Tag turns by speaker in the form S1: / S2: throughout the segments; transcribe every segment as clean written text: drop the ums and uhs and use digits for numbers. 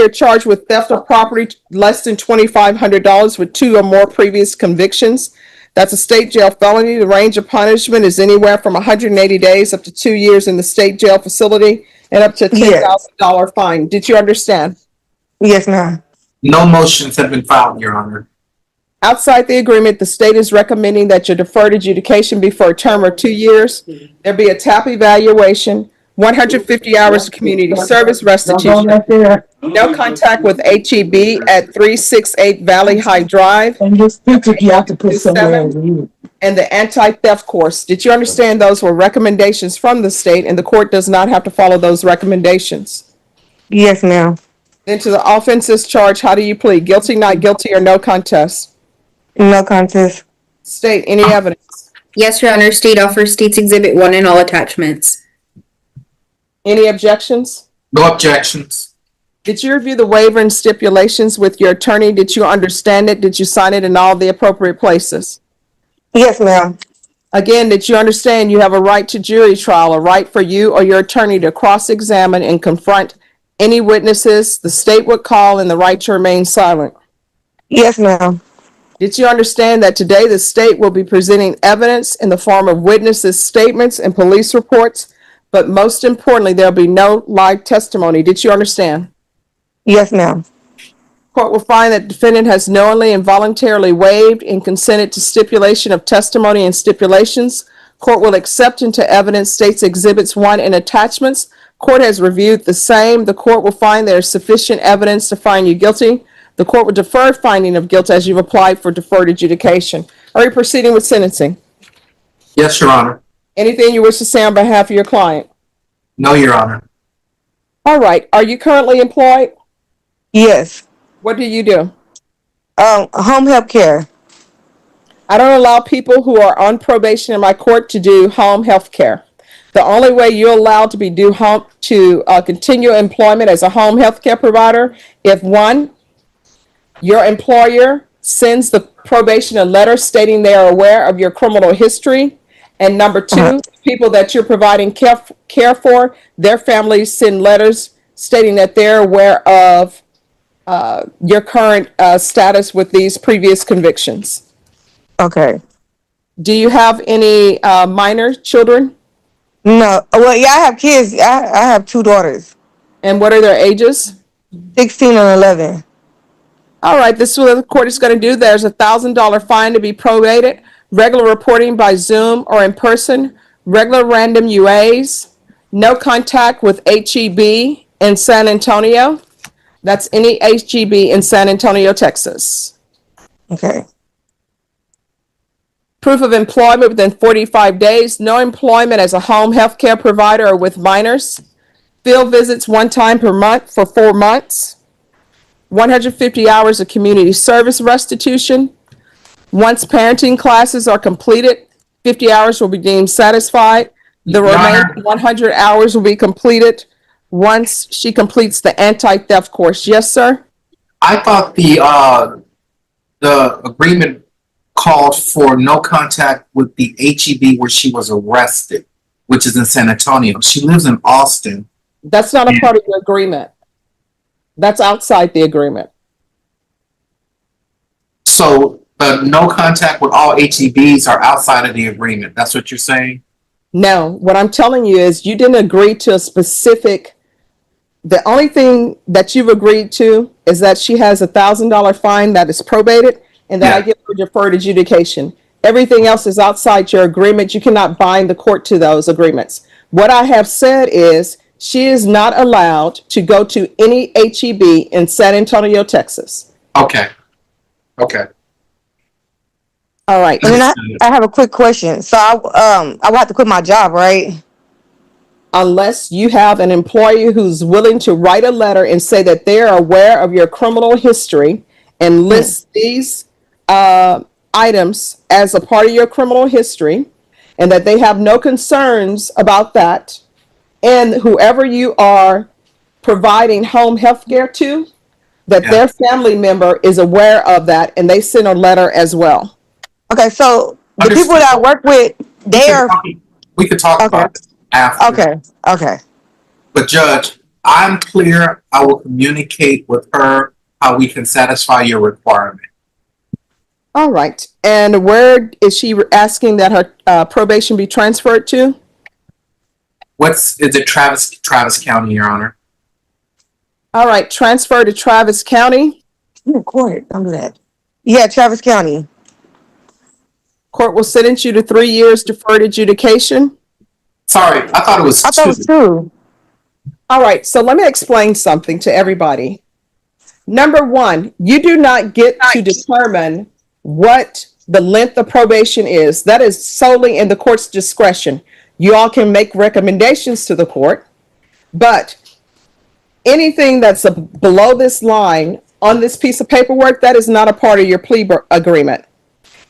S1: here charged with theft of property less than $2,500 with 2 or more previous convictions. That's a state jail felony. The range of punishment is anywhere from 180 days up to 2 years in the state jail facility and up to a $10,000 fine. Did you understand?
S2: Yes, ma'am.
S3: No motions have been filed, Your Honor.
S1: Outside the agreement, the state is recommending that your deferred adjudication be for a term of 2 years. There be a TAP evaluation, 150 hours of community service restitution, no contact with HEB at 368 Valley High Drive,
S2: And this picture you have to put somewhere.
S1: and the anti-theft course. Did you understand those were recommendations from the state and the court does not have to follow those recommendations?
S2: Yes, ma'am.
S1: Then to the offenses charged, how do you plead? Guilty, not guilty, or no contest?
S2: No contest.
S1: State, any evidence?
S4: Yes, Your Honor. State offers State's Exhibit 1 and all attachments.
S1: Any objections?
S3: No objections.
S1: Did you review the waiver and stipulations with your attorney? Did you understand it? Did you sign it in all the appropriate places?
S2: Yes, ma'am.
S1: Again, did you understand you have a right to jury trial, a right for you or your attorney to cross-examine and confront any witnesses the state would call and the right to remain silent?
S2: Yes, ma'am.
S1: Did you understand that today the state will be presenting evidence in the form of witnesses' statements and police reports, but most importantly, there'll be no live testimony? Did you understand?
S2: Yes, ma'am.
S1: Court will find that defendant has knowingly and voluntarily waived and consented to stipulation of testimony and stipulations. Court will accept into evidence State's Exhibits 1 and attachments. Court has reviewed the same. The court will find there is sufficient evidence to find you guilty. The court will defer finding of guilt as you've applied for deferred adjudication. Are you proceeding with sentencing?
S3: Yes, Your Honor.
S1: Anything you wish to say on behalf of your client?
S3: No, Your Honor.
S1: All right. Are you currently employed?
S2: Yes.
S1: What do you do?
S2: Home health care.
S1: I don't allow people who are on probation in my court to do home health care. The only way you're allowed to be continue employment as a home health care provider if, one, your employer sends the probation a letter stating they are aware of your criminal history, and number two, people that you're providing care for, their families send letters stating that they're aware of your current status with these previous convictions.
S2: Okay.
S1: Do you have any minor children?
S2: No. Well, yeah, I have kids. I have 2 daughters.
S1: And what are their ages?
S2: 16 and 11.
S1: All right, this is what the court is going to do. There's a $1,000 fine to be prorated. Regular reporting by Zoom or in person. Regular random UAs. No contact with HEB in San Antonio. That's any HEB in San Antonio, Texas.
S2: Okay.
S1: Proof of employment within 45 days. No employment as a home health care provider or with minors. Field visits 1 time per month for 4 months. 150 hours of community service restitution. Once parenting classes are completed, 50 hours will be deemed satisfied. The remaining 100 hours will be completed once she completes the anti-theft course. Yes, sir?
S3: I thought the agreement called for no contact with the HEB where she was arrested, which is in San Antonio. She lives in Austin.
S1: That's not a part of the agreement. That's outside the agreement.
S3: So no contact with all HEBs are outside of the agreement. That's what you're saying?
S1: No, what I'm telling you is you didn't agree to a specific. The only thing that you've agreed to is that she has a $1,000 fine that is probated and that I give her deferred adjudication. Everything else is outside your agreement. You cannot bind the court to those agreements. What I have said is she is not allowed to go to any HEB in San Antonio, Texas.
S3: Okay. Okay.
S1: All right.
S2: And then I have a quick question. So I will have to quit my job, right?
S1: Unless you have an employer who's willing to write a letter and say that they're aware of your criminal history and list these items as a part of your criminal history and that they have no concerns about that, and whoever you are providing home health care to, that their family member is aware of that and they send a letter as well.
S2: Okay, so the people that I work with, they are.
S3: We could talk about it after.
S2: Okay.
S3: But Judge, I'm clear. I will communicate with her how we can satisfy your requirement.
S1: All right. And where is she asking that her probation be transferred to?
S3: Is it Travis County, Your Honor?
S1: All right. Transfer to Travis County.
S2: Court, don't do that. Yeah, Travis County.
S3: Court will sentence you to 3 years deferred adjudication. Sorry, I thought it was
S2: I thought it was 2.
S1: All right, so let me explain something to everybody. Number one, you do not get to determine what the length of probation is. That is solely in the court's discretion. You all can make recommendations to the court, but anything that's below this line on this piece of paperwork, that is not a part of your plea agreement.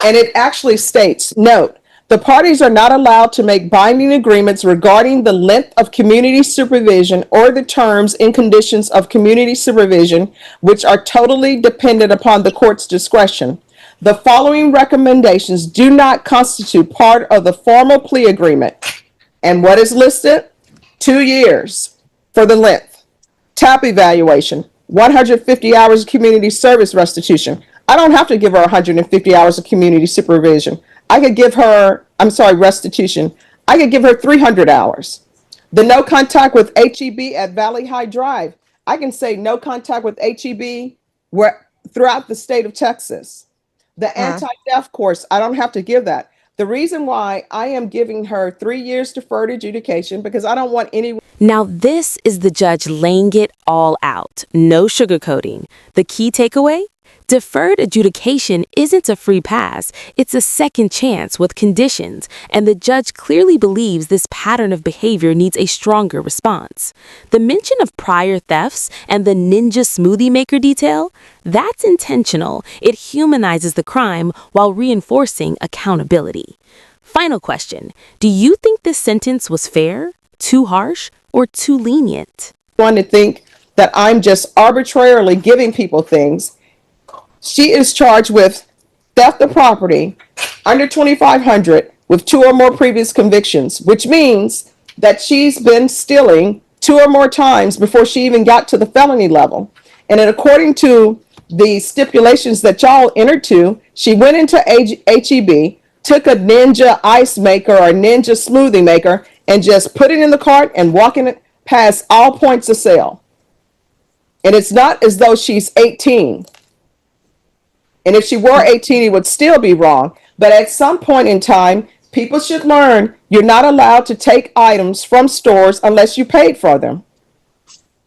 S1: And it actually states, note, the parties are not allowed to make binding agreements regarding the length of community supervision or the terms and conditions of community supervision, which are totally dependent upon the court's discretion. The following recommendations do not constitute part of the formal plea agreement. And what is listed? 2 years for the length. TAP evaluation, 150 hours of community service restitution. I don't have to give her 150 hours of community supervision. I could give her, restitution. I could give her 300 hours. The no contact with HEB at Valley High Drive. I can say no contact with HEB throughout the state of Texas. The anti-theft course, I don't have to give that. The reason why I am giving her 3 years deferred adjudication, because I don't want anyone.
S5: Now, this is the judge laying it all out. No sugarcoating. The key takeaway? Deferred adjudication isn't a free pass. It's a second chance with conditions, and the judge clearly believes this pattern of behavior needs a stronger response. The mention of prior thefts and the ninja smoothie maker detail, that's intentional. It humanizes the crime while reinforcing accountability. Final question. Do you think this sentence was fair, too harsh, or too lenient?
S1: Want to think that I'm just arbitrarily giving people things. She is charged with theft of property under $2,500 with 2 or more previous convictions, which means that she's been stealing 2 or more times before she even got to the felony level. And according to the stipulations that y'all entered to, she went into HEB, took a ninja ice maker or ninja smoothie maker and just put it in the cart and walking it past all points of sale. And it's not as though she's 18. And if she were 18, it would still be wrong. But at some point in time, people should learn you're not allowed to take items from stores unless you paid for them.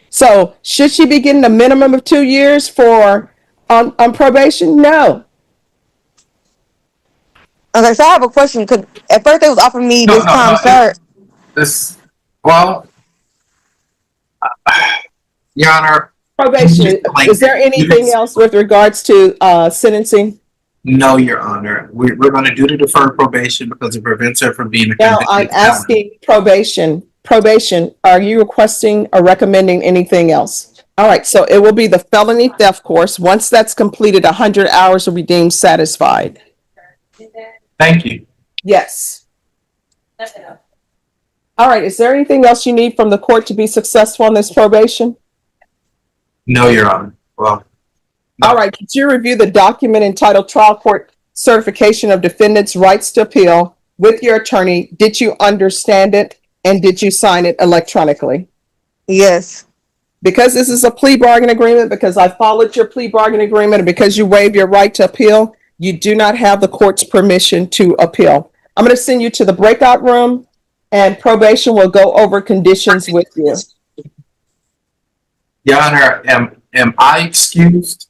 S1: So should she be getting a minimum of 2 years for on probation? No.
S2: Okay, so I have a question. Cause at first they was offering me this time served.
S3: Your Honor.
S1: Probation. Is there anything else with regards to sentencing?
S3: No, Your Honor. We're going to do the deferred probation because it prevents her from being a
S1: Now
S3: convicted
S1: I'm
S3: felon.
S1: asking probation. Probation. Are you requesting or recommending anything else? All right. So it will be the felony theft course. Once that's completed, 100 hours will be deemed satisfied.
S3: Thank you.
S1: Yes. All right. Is there anything else you need from the court to be successful in this probation?
S3: No, Your Honor. Well, no.
S1: All right. Could you review the document entitled Trial Court Certification of Defendant's Rights to Appeal with your attorney? Did you understand it and did you sign it electronically?
S2: Yes.
S1: Because this is a plea bargain agreement, because I followed your plea bargain agreement, and because you waive your right to appeal, you do not have the court's permission to appeal. I'm going to send you to the breakout room and probation will go over conditions with you.
S3: Your Honor, am I excused?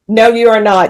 S1: No, you are not.